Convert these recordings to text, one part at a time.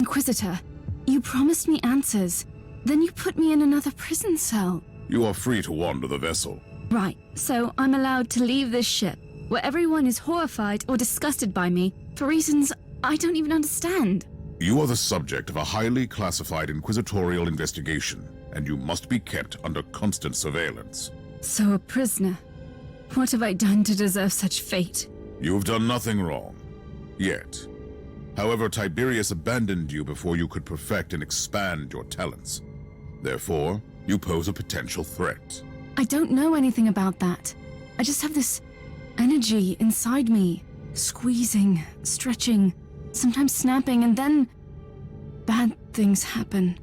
Inquisitor, you promised me answers. Then you put me in another prison cell. You are free to wander the vessel. Right, so I'm allowed to leave this ship, where everyone is horrified or disgusted by me, for reasons I don't even understand. You are the subject of a highly classified inquisitorial investigation, and you must be kept under constant surveillance. So a prisoner. What have I done to deserve such fate? You have done nothing wrong. Yet. However, Tiberius abandoned you before you could perfect and expand your talents. Therefore, you pose a potential threat. I don't know anything about that. I just have this energy inside me, squeezing, stretching, sometimes snapping, and then bad things happen.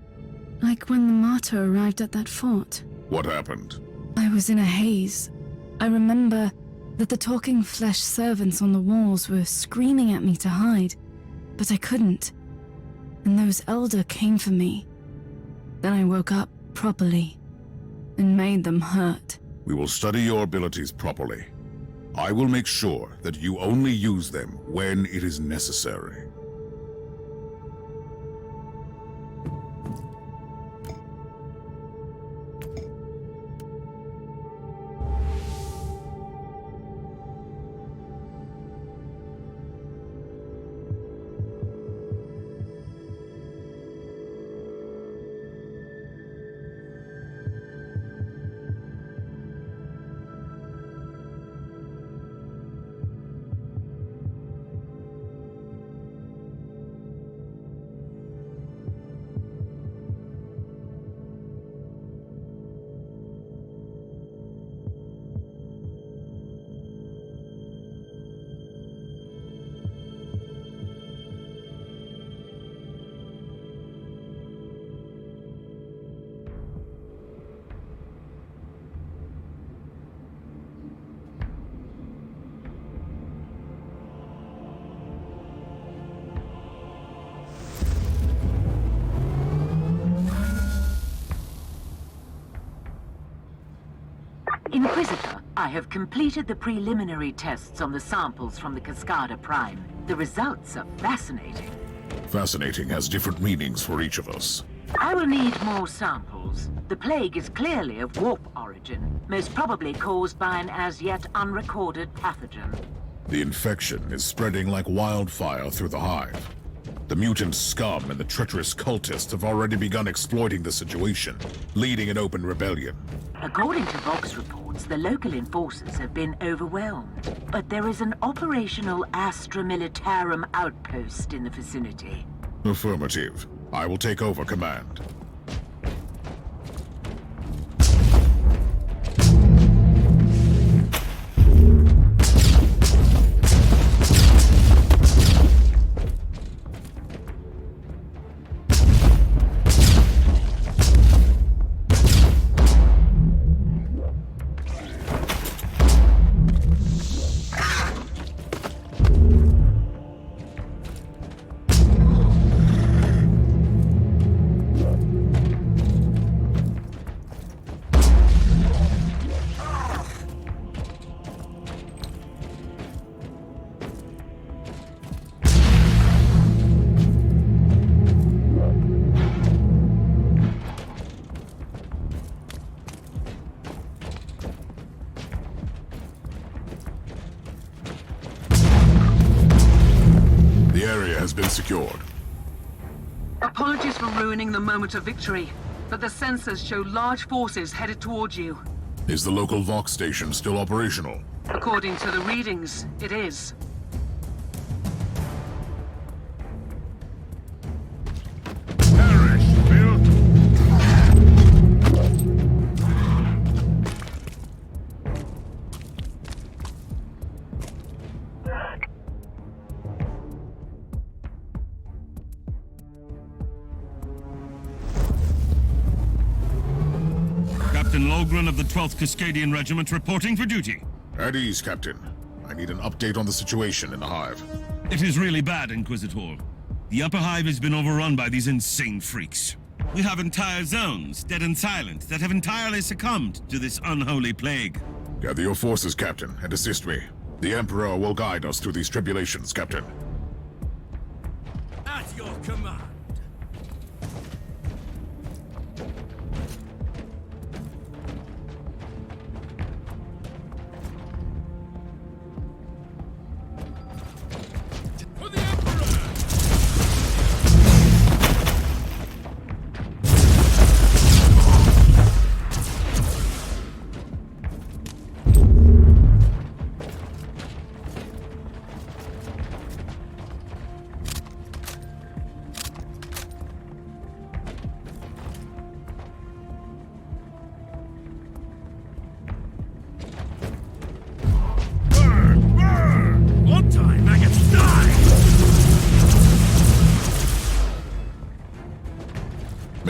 Like when the martyr arrived at that fort. What happened? I was in a haze. I remember that the talking flesh servants on the walls were screaming at me to hide, but I couldn't. And those elder came for me. Then I woke up properly and made them hurt. We will study your abilities properly. I will make sure that you only use them when it is necessary. Inquisitor, I have completed the preliminary tests on the samples from the Cascada Prime. The results are fascinating. Fascinating has different meanings for each of us. I will need more samples. The plague is clearly of warp origin, most probably caused by an as yet unrecorded pathogen. The infection is spreading like wildfire through the hive. The mutant scum and the treacherous cultists have already begun exploiting the situation, leading an open rebellion. According to Vox reports, the local enforcers have been overwhelmed. But there is an operational Astra Militarum outpost in the vicinity. Affirmative. I will take over command. Secured. Apologies for ruining the moment of victory, but the sensors show large forces headed towards you. Is the local Vox station still operational? According to the readings, it is. Perish, Bill! Captain Logren of the 12th Cascadian Regiment reporting for duty. At ease, Captain. I need an update on the situation in the hive. It is really bad, Inquisitor. The upper hive has been overrun by these insane freaks. We have entire zones, dead and silent, that have entirely succumbed to this unholy plague. Gather your forces, Captain, and assist me. The Emperor will guide us through these tribulations, Captain. At your command.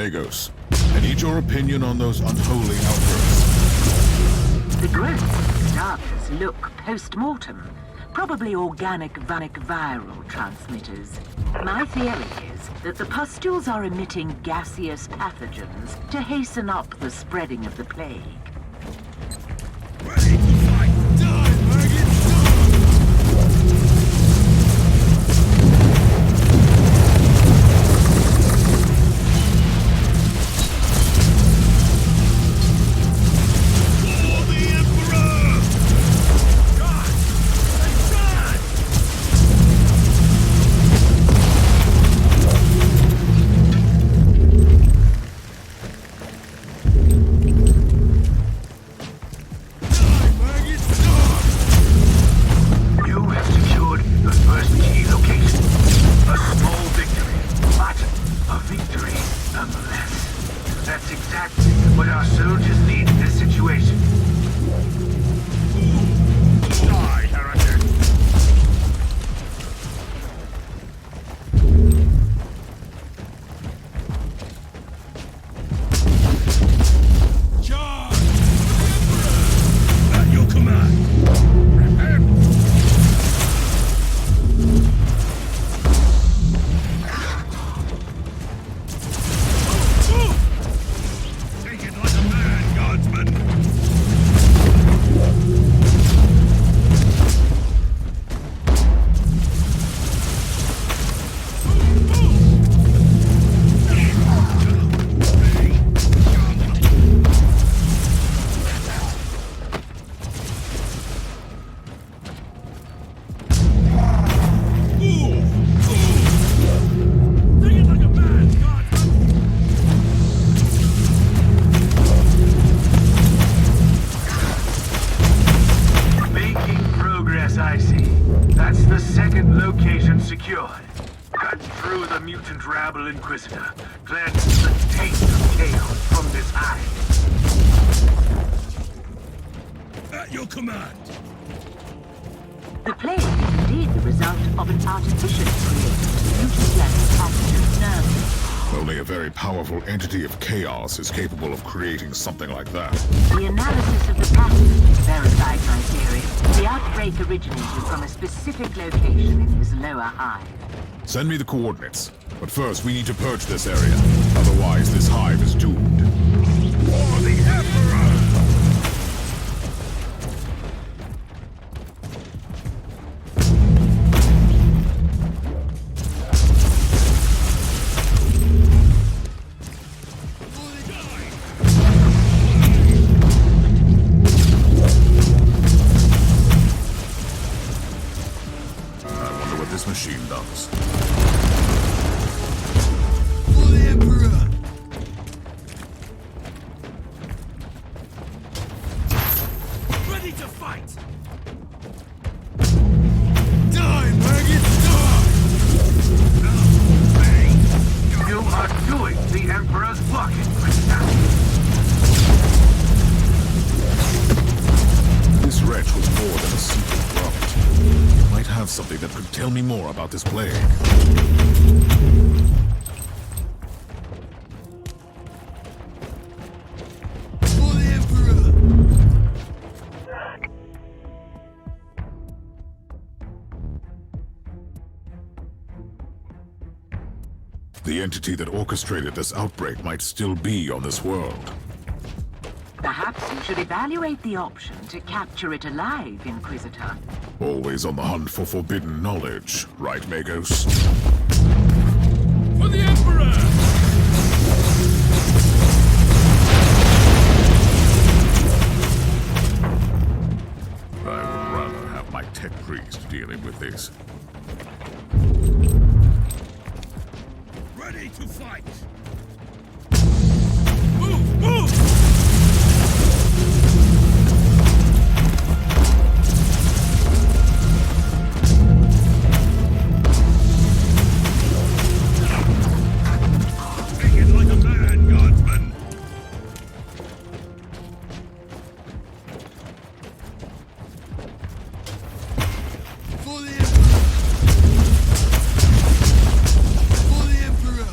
Magos. I need your opinion on those unholy outbursts. The growth starters look post-mortem. Probably organic viral transmitters. My theory is that the pustules are emitting gaseous pathogens to hasten up the spreading of the plague. Ready to fight! Die, maggots! For the Emperor! God! God! Die, maggots! You have secured the first key location. A small victory, but a victory nonetheless. That's exactly what our soldiers need in this situation. Die, heretic! Charge! At your command! Take it like a man, guardsman! Take it like a man, guardsman! Making progress, I see. That's the second location secured. Cut through the mutant rabble Inquisitor. Cleanse the taste of chaos from this hive. At your command! The plague is indeed the result of an artificially created mutant-like pathogen nerve. Only a very powerful entity of chaos is capable of creating something like that. The analysis of the pathogen verified my theory. The outbreak originated from a specific location in his lower hive. Send me the coordinates. But first, we need to purge this area. Otherwise, this hive is doomed. For the Emperor! I wonder what this machine does. For the Emperor! Ready to fight! Die, maggots, die! You are doing the Emperor's blocking, Princess. This wretch was more than a simple prophet. Might have something that could tell me more about this plague. For the Emperor! The entity that orchestrated this outbreak might still be on this world. Perhaps you should evaluate the option to capture it alive, Inquisitor. Always on the hunt for forbidden knowledge, right, Magos? For the Emperor! I would rather have my tech priest dealing with this. Ready to fight! Move! Move! Take it like a man, guardsman! For the Emperor! For the Emperor!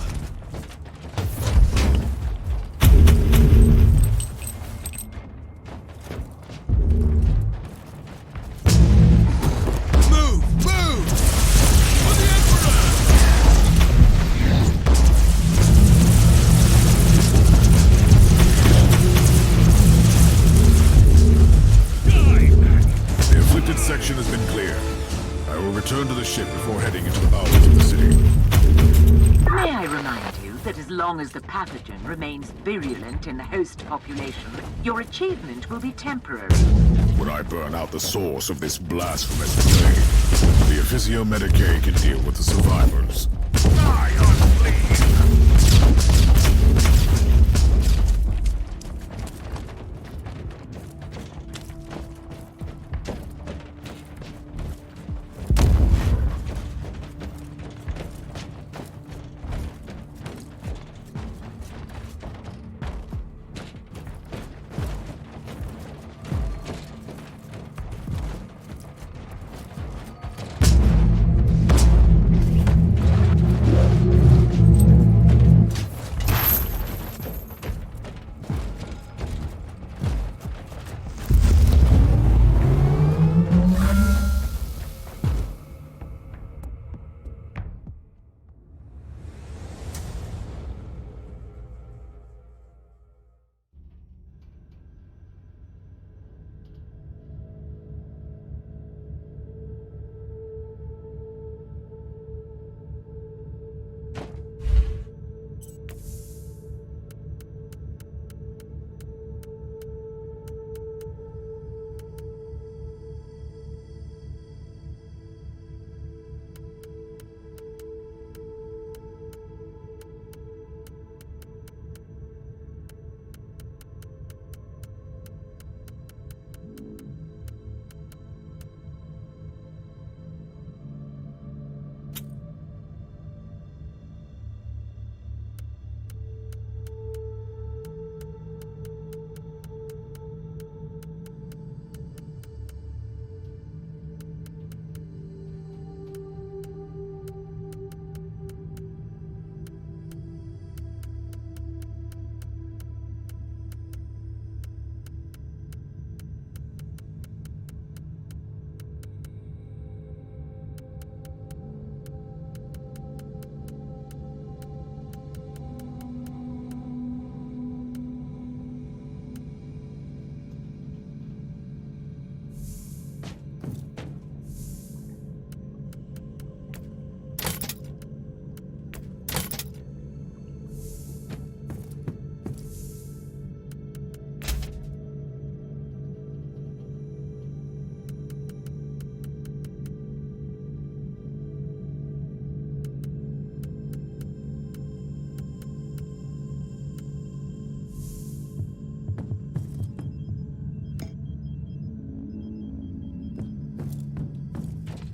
section has been cleared. I will return to the ship before heading into the bowels of the city. May I remind you that as long as the pathogen remains virulent in the host population, your achievement will be temporary. When I burn out the source of this blasphemous plague, the Officio Medicae can deal with the survivors. Die, unfleas!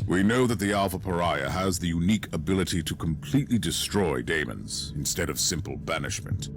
We know that the Alpha Pariah has the unique ability to completely destroy daemons instead of simple banishment,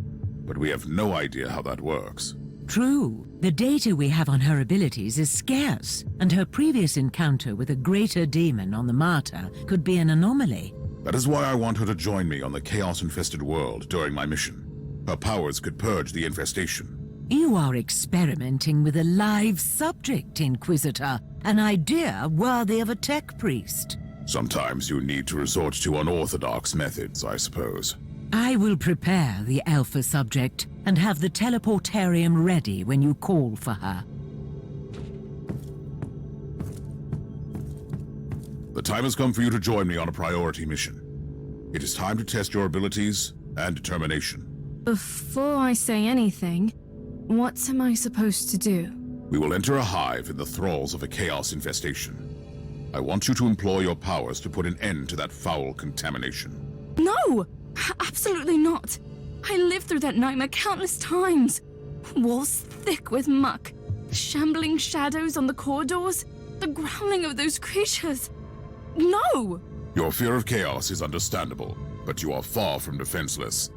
but we have no idea how that works. True. The data we have on her abilities is scarce, and her previous encounter with a greater demon on the Martyr could be an anomaly. That is why I want her to join me on the chaos-infested world during my mission. Her powers could purge the infestation. You are experimenting with a live subject, Inquisitor. An idea worthy of a tech priest. Sometimes you need to resort to unorthodox methods, I suppose. I will prepare the Alpha subject and have the teleportarium ready when you call for her. The time has come for you to join me on a priority mission. It is time to test your abilities and determination. Before I say anything, what am I supposed to do? We will enter a hive in the thralls of a chaos infestation. I want you to employ your powers to put an end to that foul contamination. No! Absolutely not! I lived through that nightmare countless times. Walls thick with muck, the shambling shadows on the corridors, the growling of those creatures. No! Your fear of chaos is understandable, but you are far from defenseless.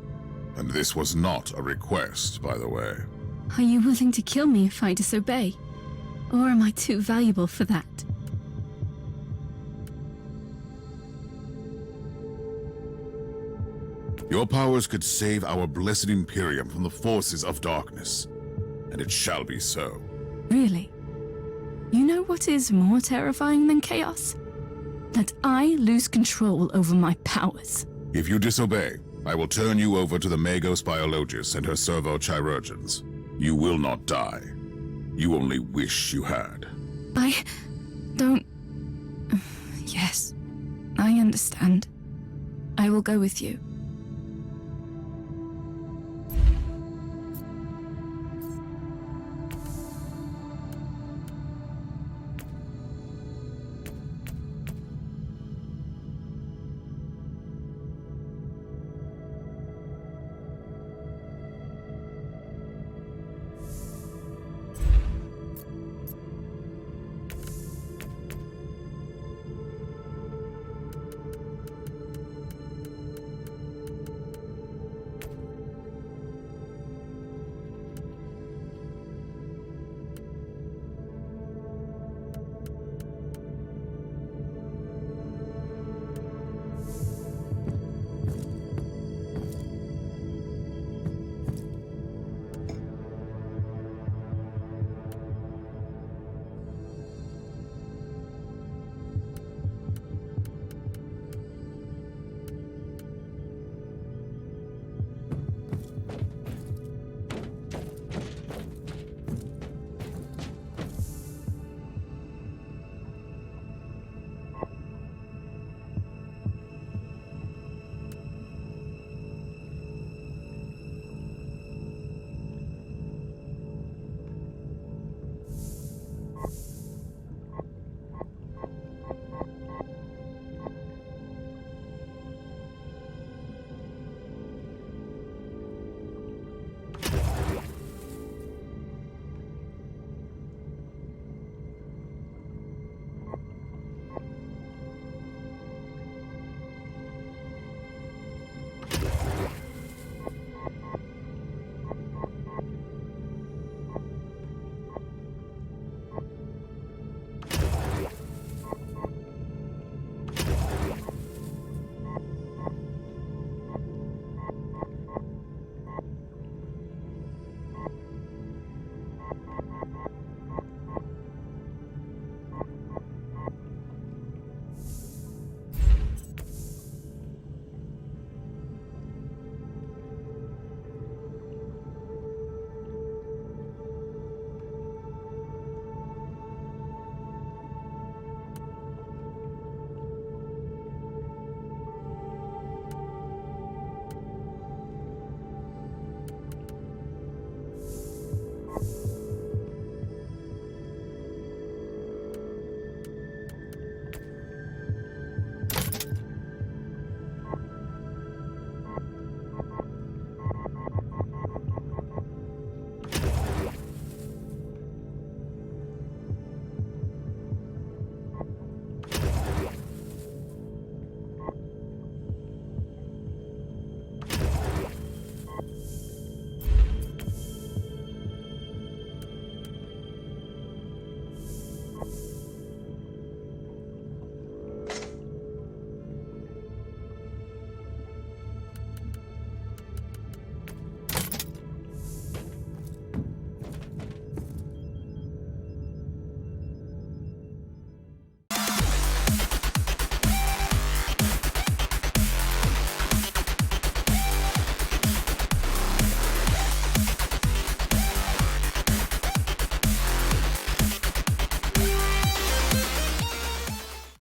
And this was not a request, by the way. Are you willing to kill me if I disobey? Or am I too valuable for that? Your powers could save our blessed Imperium from the forces of darkness, and it shall be so. Really? You know what is more terrifying than chaos? That I lose control over my powers. If you disobey, I will turn you over to the Magos Biologus and her servo-chirurgeons. You will not die. You only wish you had. Don't... Yes, I understand. I will go with you.